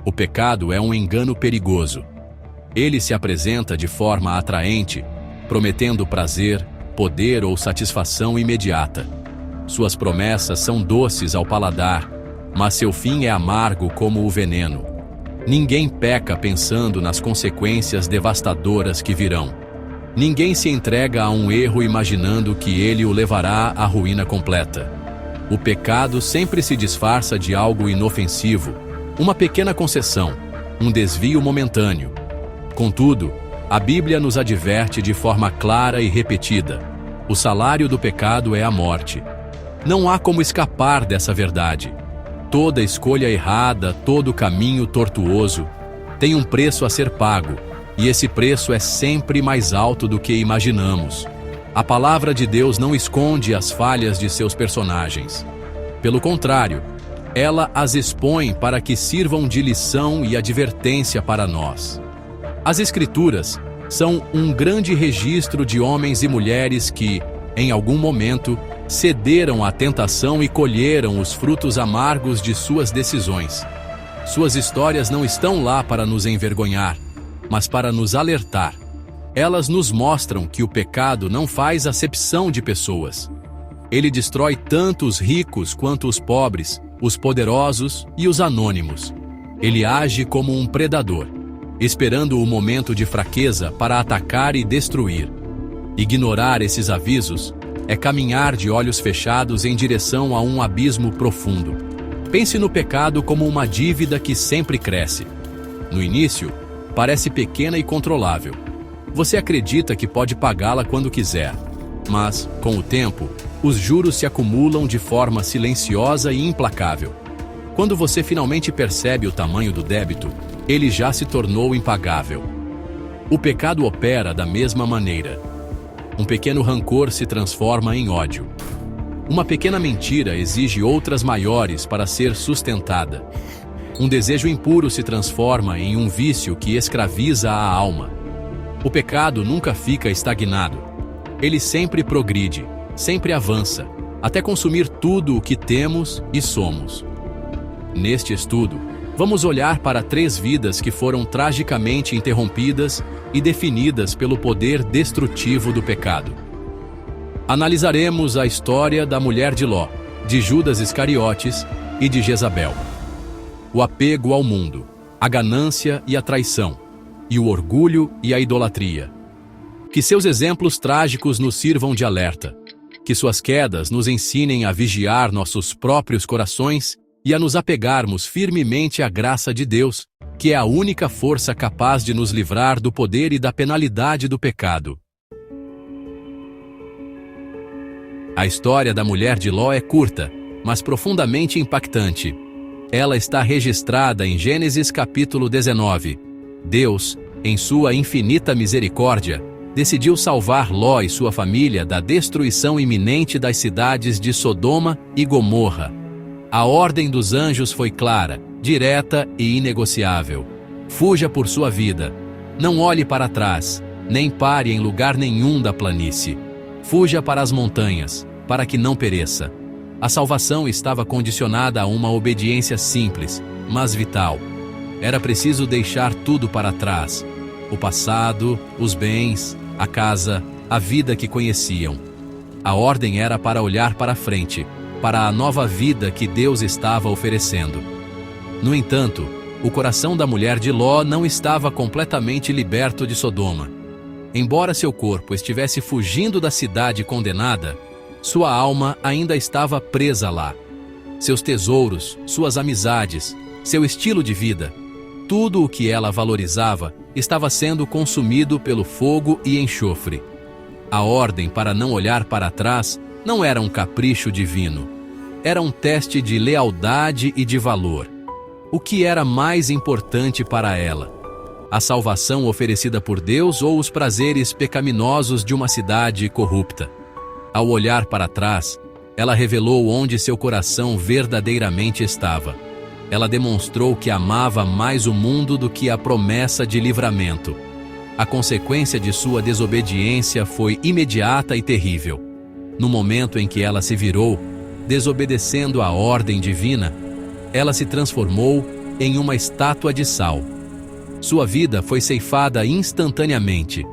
O pecado é um engano perigoso. Ele se apresenta de forma atraente, prometendo prazer, poder ou satisfação imediata. Suas promessas são doces ao paladar, mas seu fim é amargo como o veneno. Ninguém peca pensando nas consequências devastadoras que virão. Ninguém se entrega a um erro imaginando que ele o levará à ruína completa. O pecado sempre se disfarça de algo inofensivo, uma pequena concessão, um desvio momentâneo. Contudo, a Bíblia nos adverte de forma clara e repetida: o salário do pecado é a morte. Não há como escapar dessa verdade. Toda escolha errada, todo caminho tortuoso, tem um preço a ser pago, e esse preço é sempre mais alto do que imaginamos. A palavra de Deus não esconde as falhas de seus personagens. Pelo contrário, ela as expõe para que sirvam de lição e advertência para nós. As Escrituras são um grande registro de homens e mulheres que, em algum momento, cederam à tentação e colheram os frutos amargos de suas decisões. Suas histórias não estão lá para nos envergonhar, mas para nos alertar. Elas nos mostram que o pecado não faz acepção de pessoas. Ele destrói tanto os ricos quanto os pobres, os poderosos e os anônimos. Ele age como um predador, esperando o momento de fraqueza para atacar e destruir. Ignorar esses avisos é caminhar de olhos fechados em direção a um abismo profundo. Pense no pecado como uma dívida que sempre cresce. No início, parece pequena e controlável. Você acredita que pode pagá-la quando quiser, mas, com o tempo, os juros se acumulam de forma silenciosa e implacável. Quando você finalmente percebe o tamanho do débito, ele já se tornou impagável. O pecado opera da mesma maneira. Um pequeno rancor se transforma em ódio. Uma pequena mentira exige outras maiores para ser sustentada. Um desejo impuro se transforma em um vício que escraviza a alma. O pecado nunca fica estagnado. Ele sempre progride, sempre avança, até consumir tudo o que temos e somos. Neste estudo, vamos olhar para 3 vidas que foram tragicamente interrompidas e definidas pelo poder destrutivo do pecado. Analisaremos a história da mulher de Ló, de Judas Iscariotes e de Jezabel. O apego ao mundo, a ganância e a traição, e o orgulho e a idolatria. Que seus exemplos trágicos nos sirvam de alerta, que suas quedas nos ensinem a vigiar nossos próprios corações e a nos apegarmos firmemente à graça de Deus, que é a única força capaz de nos livrar do poder e da penalidade do pecado. A história da mulher de Ló é curta, mas profundamente impactante. Ela está registrada em Gênesis capítulo 19. Deus, em sua infinita misericórdia, decidiu salvar Ló e sua família da destruição iminente das cidades de Sodoma e Gomorra. A ordem dos anjos foi clara, direta e inegociável. Fuja por sua vida. Não olhe para trás, nem pare em lugar nenhum da planície. Fuja para as montanhas, para que não pereça. A salvação estava condicionada a uma obediência simples, mas vital. Era preciso deixar tudo para trás: o passado, os bens, a casa, a vida que conheciam. A ordem era para olhar para frente, para a nova vida que Deus estava oferecendo. No entanto, o coração da mulher de Ló não estava completamente liberto de Sodoma. Embora seu corpo estivesse fugindo da cidade condenada, sua alma ainda estava presa lá. Seus tesouros, suas amizades, seu estilo de vida, tudo o que ela valorizava estava sendo consumido pelo fogo e enxofre. A ordem para não olhar para trás não era um capricho divino. Era um teste de lealdade e de valor. O que era mais importante para ela? A salvação oferecida por Deus ou os prazeres pecaminosos de uma cidade corrupta? Ao olhar para trás, ela revelou onde seu coração verdadeiramente estava. Ela demonstrou que amava mais o mundo do que a promessa de livramento. A consequência de sua desobediência foi imediata e terrível. No momento em que ela se virou, desobedecendo à ordem divina, ela se transformou em uma estátua de sal. Sua vida foi ceifada instantaneamente.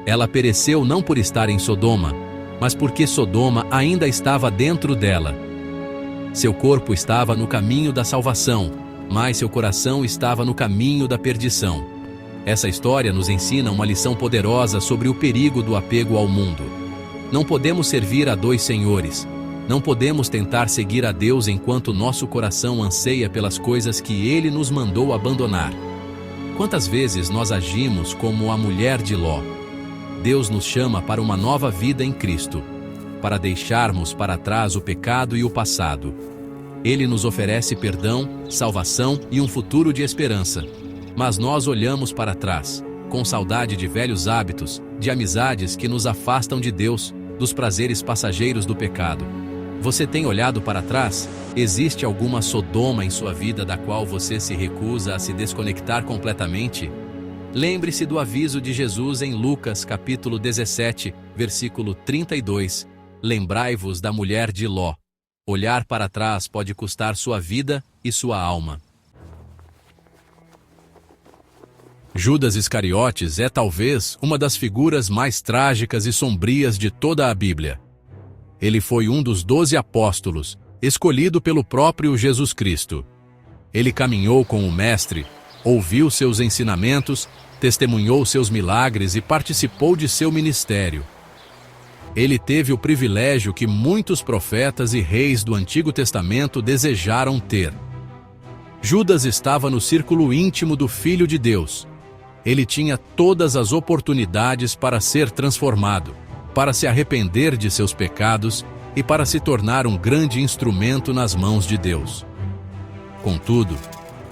Ela pereceu não por estar em Sodoma, mas porque Sodoma ainda estava dentro dela. Seu corpo estava no caminho da salvação, mas seu coração estava no caminho da perdição. Essa história nos ensina uma lição poderosa sobre o perigo do apego ao mundo. Não podemos servir a dois senhores. Não podemos tentar seguir a Deus enquanto nosso coração anseia pelas coisas que Ele nos mandou abandonar. Quantas vezes nós agimos como a mulher de Ló? Deus nos chama para uma nova vida em Cristo, para deixarmos para trás o pecado e o passado. Ele nos oferece perdão, salvação e um futuro de esperança. Mas nós olhamos para trás, com saudade de velhos hábitos, de amizades que nos afastam de Deus, dos prazeres passageiros do pecado. Você tem olhado para trás? Existe alguma Sodoma em sua vida da qual você se recusa a se desconectar completamente? Lembre-se do aviso de Jesus em Lucas capítulo 17, versículo 32. Lembrai-vos da mulher de Ló. Olhar para trás pode custar sua vida e sua alma. Judas Iscariotes é talvez uma das figuras mais trágicas e sombrias de toda a Bíblia. Ele foi um dos 12 apóstolos, escolhido pelo próprio Jesus Cristo. Ele caminhou com o Mestre, ouviu seus ensinamentos, testemunhou seus milagres e participou de seu ministério. Ele teve o privilégio que muitos profetas e reis do Antigo Testamento desejaram ter. Judas estava no círculo íntimo do Filho de Deus. Ele tinha todas as oportunidades para ser transformado, para se arrepender de seus pecados e para se tornar um grande instrumento nas mãos de Deus. Contudo,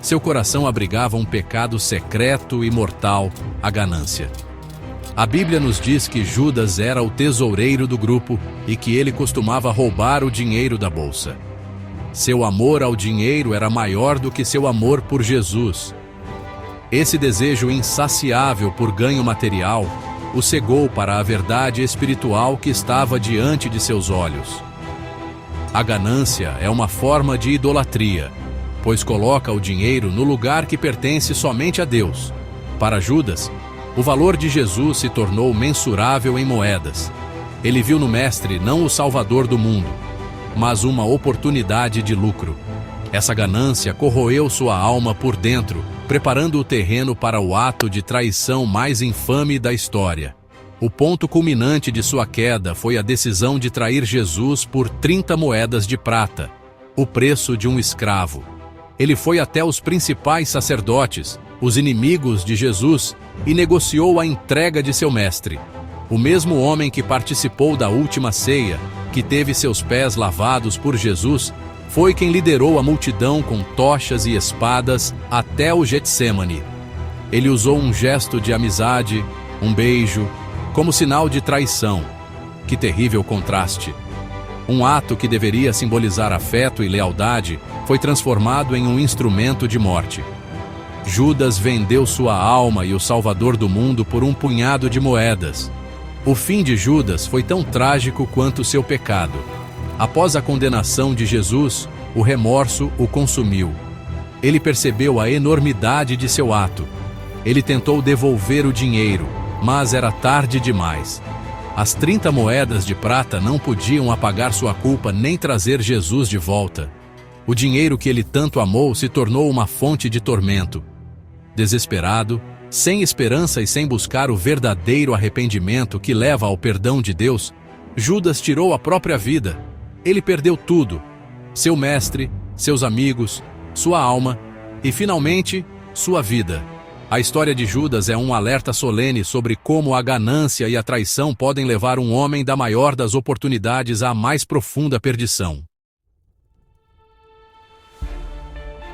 seu coração abrigava um pecado secreto e mortal, a ganância. A Bíblia nos diz que Judas era o tesoureiro do grupo e que ele costumava roubar o dinheiro da bolsa. Seu amor ao dinheiro era maior do que seu amor por Jesus. Esse desejo insaciável por ganho material o cegou para a verdade espiritual que estava diante de seus olhos. A ganância é uma forma de idolatria, pois coloca o dinheiro no lugar que pertence somente a Deus. Para Judas, o valor de Jesus se tornou mensurável em moedas. Ele viu no Mestre não o Salvador do mundo, mas uma oportunidade de lucro. Essa ganância corroeu sua alma por dentro, preparando o terreno para o ato de traição mais infame da história. O ponto culminante de sua queda foi a decisão de trair Jesus por 30 moedas de prata, o preço de um escravo. Ele foi até os principais sacerdotes, os inimigos de Jesus, e negociou a entrega de seu mestre. O mesmo homem que participou da última ceia, que teve seus pés lavados por Jesus, foi quem liderou a multidão com tochas e espadas até o Getsemane. Ele usou um gesto de amizade, um beijo, como sinal de traição. Que terrível contraste! Um ato que deveria simbolizar afeto e lealdade foi transformado em um instrumento de morte. Judas vendeu sua alma e o Salvador do mundo por um punhado de moedas. O fim de Judas foi tão trágico quanto seu pecado. Após a condenação de Jesus, o remorso o consumiu. Ele percebeu a enormidade de seu ato. Ele tentou devolver o dinheiro, mas era tarde demais. As 30 moedas de prata não podiam apagar sua culpa nem trazer Jesus de volta. O dinheiro que ele tanto amou se tornou uma fonte de tormento. Desesperado, sem esperança e sem buscar o verdadeiro arrependimento que leva ao perdão de Deus, Judas tirou a própria vida. Ele perdeu tudo: seu mestre, seus amigos, sua alma e, finalmente, sua vida. A história de Judas é um alerta solene sobre como a ganância e a traição podem levar um homem da maior das oportunidades à mais profunda perdição.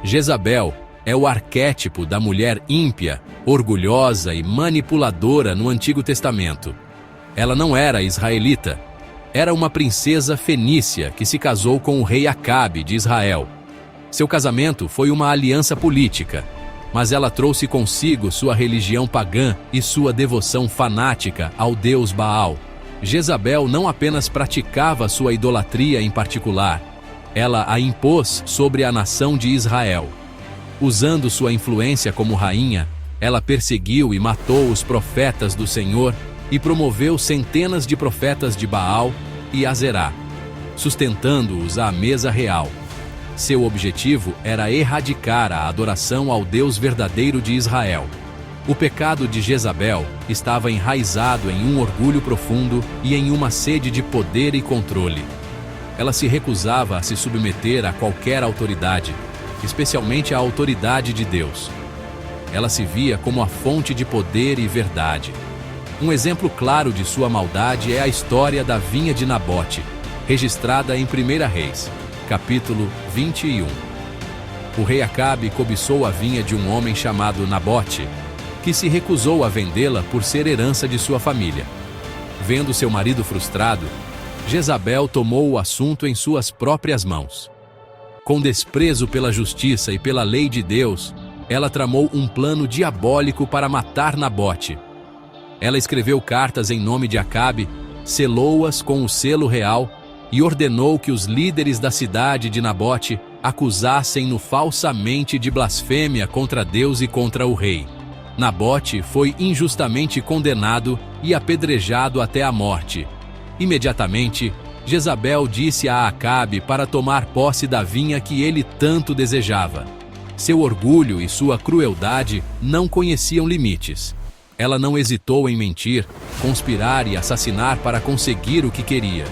Jezabel é o arquétipo da mulher ímpia, orgulhosa e manipuladora no Antigo Testamento. Ela não era israelita. Era uma princesa fenícia que se casou com o rei Acabe de Israel. Seu casamento foi uma aliança política, mas ela trouxe consigo sua religião pagã e sua devoção fanática ao deus Baal. Jezabel não apenas praticava sua idolatria em particular, ela a impôs sobre a nação de Israel. Usando sua influência como rainha, ela perseguiu e matou os profetas do Senhor e promoveu centenas de profetas de Baal e Azerá, sustentando-os à mesa real. Seu objetivo era erradicar a adoração ao Deus verdadeiro de Israel. O pecado de Jezabel estava enraizado em um orgulho profundo e em uma sede de poder e controle. Ela se recusava a se submeter a qualquer autoridade, especialmente à autoridade de Deus. Ela se via como a fonte de poder e verdade. Um exemplo claro de sua maldade é a história da vinha de Nabote, registrada em 1 Reis, capítulo 21. O rei Acabe cobiçou a vinha de um homem chamado Nabote, que se recusou a vendê-la por ser herança de sua família. Vendo seu marido frustrado, Jezabel tomou o assunto em suas próprias mãos. Com desprezo pela justiça e pela lei de Deus, ela tramou um plano diabólico para matar Nabote. Ela escreveu cartas em nome de Acabe, selou-as com o selo real e ordenou que os líderes da cidade de Nabote acusassem-no falsamente de blasfêmia contra Deus e contra o rei. Nabote foi injustamente condenado e apedrejado até a morte. Imediatamente, Jezabel disse a Acabe para tomar posse da vinha que ele tanto desejava. Seu orgulho e sua crueldade não conheciam limites. Ela não hesitou em mentir, conspirar e assassinar para conseguir o que queria.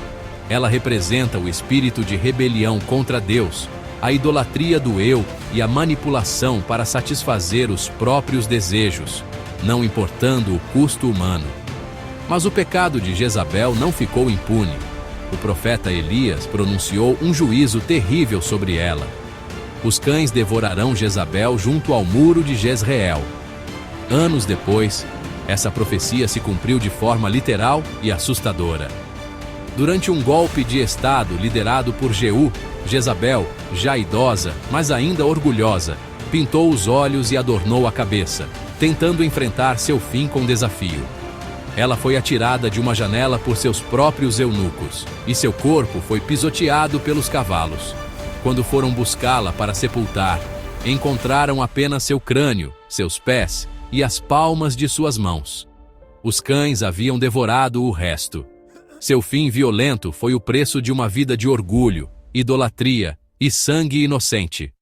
Ela representa o espírito de rebelião contra Deus, a idolatria do eu e a manipulação para satisfazer os próprios desejos, não importando o custo humano. Mas o pecado de Jezabel não ficou impune. O profeta Elias pronunciou um juízo terrível sobre ela. Os cães devorarão Jezabel junto ao muro de Jezreel. Anos depois, essa profecia se cumpriu de forma literal e assustadora. Durante um golpe de estado liderado por Jeú, Jezabel, já idosa, mas ainda orgulhosa, pintou os olhos e adornou a cabeça, tentando enfrentar seu fim com desafio. Ela foi atirada de uma janela por seus próprios eunucos, e seu corpo foi pisoteado pelos cavalos. Quando foram buscá-la para sepultar, encontraram apenas seu crânio, seus pés e as palmas de suas mãos. Os cães haviam devorado o resto. Seu fim violento foi o preço de uma vida de orgulho, idolatria e sangue inocente.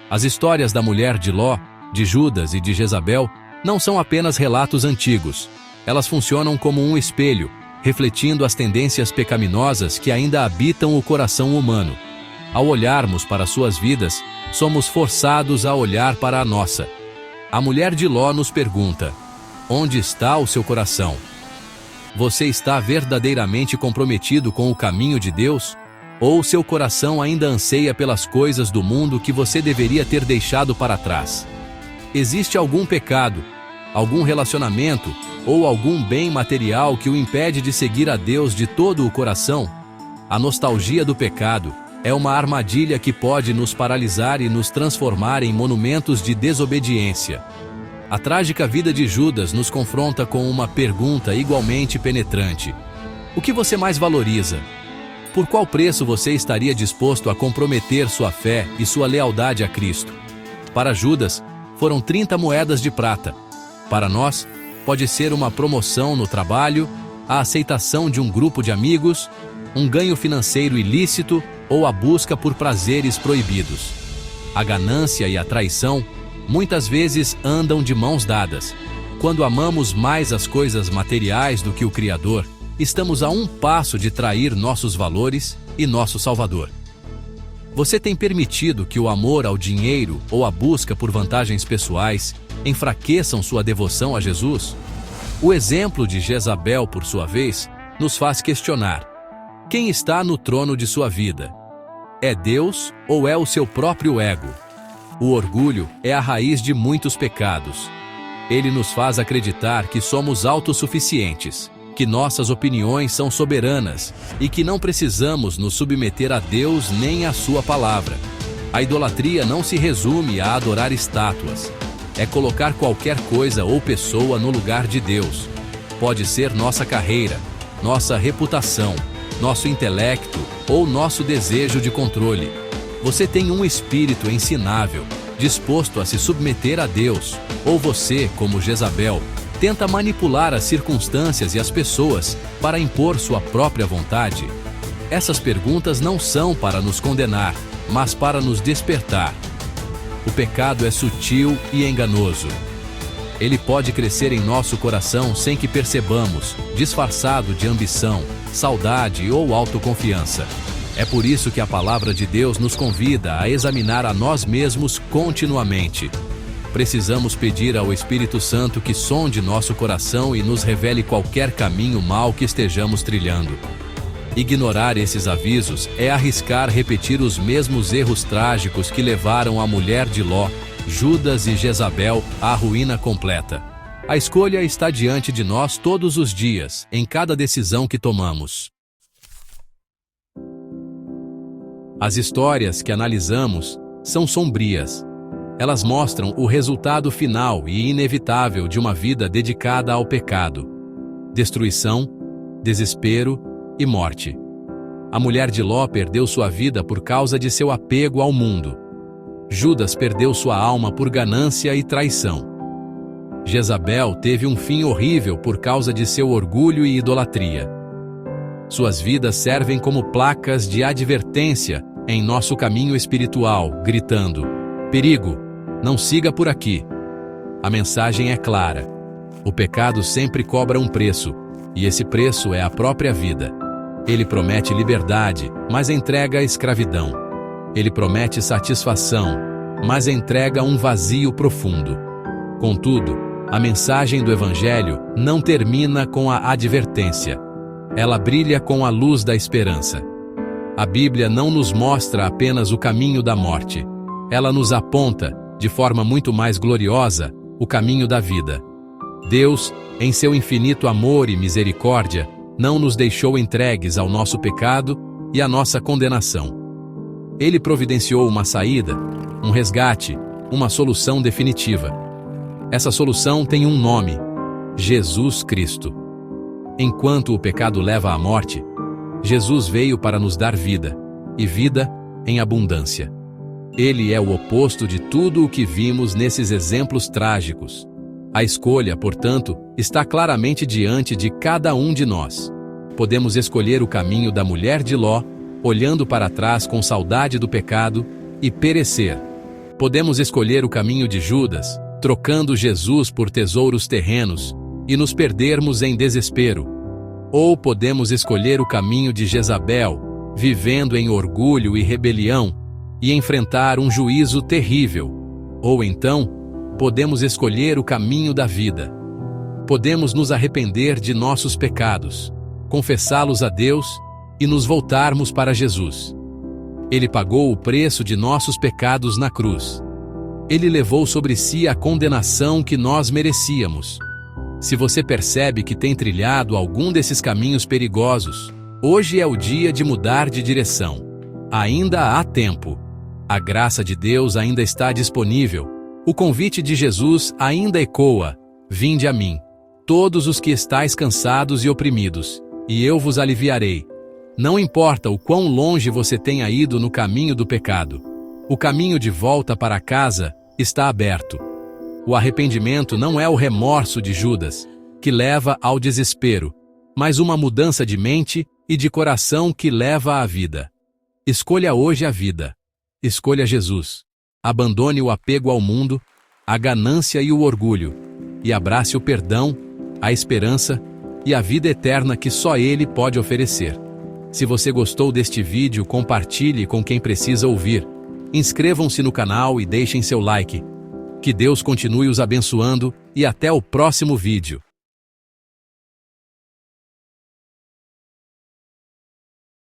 As histórias da mulher de Ló, de Judas e de Jezabel não são apenas relatos antigos. Elas funcionam como um espelho, refletindo as tendências pecaminosas que ainda habitam o coração humano. Ao olharmos para suas vidas, somos forçados a olhar para a nossa. A mulher de Ló nos pergunta: onde está o seu coração? Você está verdadeiramente comprometido com o caminho de Deus? Ou seu coração ainda anseia pelas coisas do mundo que você deveria ter deixado para trás? Existe algum pecado, algum relacionamento ou algum bem material que o impede de seguir a Deus de todo o coração? A nostalgia do pecado é uma armadilha que pode nos paralisar e nos transformar em monumentos de desobediência. A trágica vida de Judas nos confronta com uma pergunta igualmente penetrante: o que você mais valoriza? Por qual preço você estaria disposto a comprometer sua fé e sua lealdade a Cristo? Para Judas, foram 30 moedas de prata. Para nós, pode ser uma promoção no trabalho, a aceitação de um grupo de amigos, um ganho financeiro ilícito ou a busca por prazeres proibidos. A ganância e a traição muitas vezes andam de mãos dadas. Quando amamos mais as coisas materiais do que o Criador, estamos a um passo de trair nossos valores e nosso Salvador. Você tem permitido que o amor ao dinheiro ou a busca por vantagens pessoais enfraqueçam sua devoção a Jesus? O exemplo de Jezabel, por sua vez, nos faz questionar: quem está no trono de sua vida? É Deus ou é o seu próprio ego? O orgulho é a raiz de muitos pecados. Ele nos faz acreditar que somos autossuficientes, que nossas opiniões são soberanas e que não precisamos nos submeter a Deus nem à sua palavra. A idolatria não se resume a adorar estátuas. É colocar qualquer coisa ou pessoa no lugar de Deus. Pode ser nossa carreira, nossa reputação, nosso intelecto ou nosso desejo de controle. Você tem um espírito ensinável, disposto a se submeter a Deus, ou você, como Jezabel, tenta manipular as circunstâncias e as pessoas para impor sua própria vontade? Essas perguntas não são para nos condenar, mas para nos despertar. O pecado é sutil e enganoso. Ele pode crescer em nosso coração sem que percebamos, disfarçado de ambição, saudade ou autoconfiança. É por isso que a palavra de Deus nos convida a examinar a nós mesmos continuamente. Precisamos pedir ao Espírito Santo que sonde nosso coração e nos revele qualquer caminho mau que estejamos trilhando. Ignorar esses avisos é arriscar repetir os mesmos erros trágicos que levaram a mulher de Ló, Judas e Jezabel à ruína completa. A escolha está diante de nós todos os dias, em cada decisão que tomamos. As histórias que analisamos são sombrias. Elas mostram o resultado final e inevitável de uma vida dedicada ao pecado: destruição, desespero e morte. A mulher de Ló perdeu sua vida por causa de seu apego ao mundo. Judas perdeu sua alma por ganância e traição. Jezabel teve um fim horrível por causa de seu orgulho e idolatria. Suas vidas servem como placas de advertência em nosso caminho espiritual, gritando: perigo, não siga por aqui. A mensagem é clara: o pecado sempre cobra um preço, e esse preço é a própria vida. Ele promete liberdade, mas entrega escravidão. Ele promete satisfação, mas entrega um vazio profundo. Contudo, a mensagem do Evangelho não termina com a advertência. Ela brilha com a luz da esperança. A Bíblia não nos mostra apenas o caminho da morte. Ela nos aponta, de forma muito mais gloriosa, o caminho da vida. Deus, em seu infinito amor e misericórdia, não nos deixou entregues ao nosso pecado e à nossa condenação. Ele providenciou uma saída, um resgate, uma solução definitiva. Essa solução tem um nome: Jesus Cristo. Enquanto o pecado leva à morte, Jesus veio para nos dar vida, e vida em abundância. Ele é o oposto de tudo o que vimos nesses exemplos trágicos. A escolha, portanto, está claramente diante de cada um de nós. Podemos escolher o caminho da mulher de Ló, olhando para trás com saudade do pecado, e perecer. Podemos escolher o caminho de Judas, trocando Jesus por tesouros terrenos, e nos perdermos em desespero. Ou podemos escolher o caminho de Jezabel, vivendo em orgulho e rebelião, e enfrentar um juízo terrível. Ou então, podemos escolher o caminho da vida. Podemos nos arrepender de nossos pecados, confessá-los a Deus e nos voltarmos para Jesus. Ele pagou o preço de nossos pecados na cruz. Ele levou sobre si a condenação que nós merecíamos. Se você percebe que tem trilhado algum desses caminhos perigosos, hoje é o dia de mudar de direção. Ainda há tempo. A graça de Deus ainda está disponível. O convite de Jesus ainda ecoa: vinde a mim, todos os que estáis cansados e oprimidos, e eu vos aliviarei. Não importa o quão longe você tenha ido no caminho do pecado, o caminho de volta para casa está aberto. O arrependimento não é o remorso de Judas, que leva ao desespero, mas uma mudança de mente e de coração que leva à vida. Escolha hoje a vida. Escolha Jesus. Abandone o apego ao mundo, a ganância e o orgulho, e abrace o perdão, a esperança e a vida eterna que só Ele pode oferecer. Se você gostou deste vídeo, compartilhe com quem precisa ouvir. Inscrevam-se no canal e deixem seu like. Que Deus continue os abençoando e até o próximo vídeo.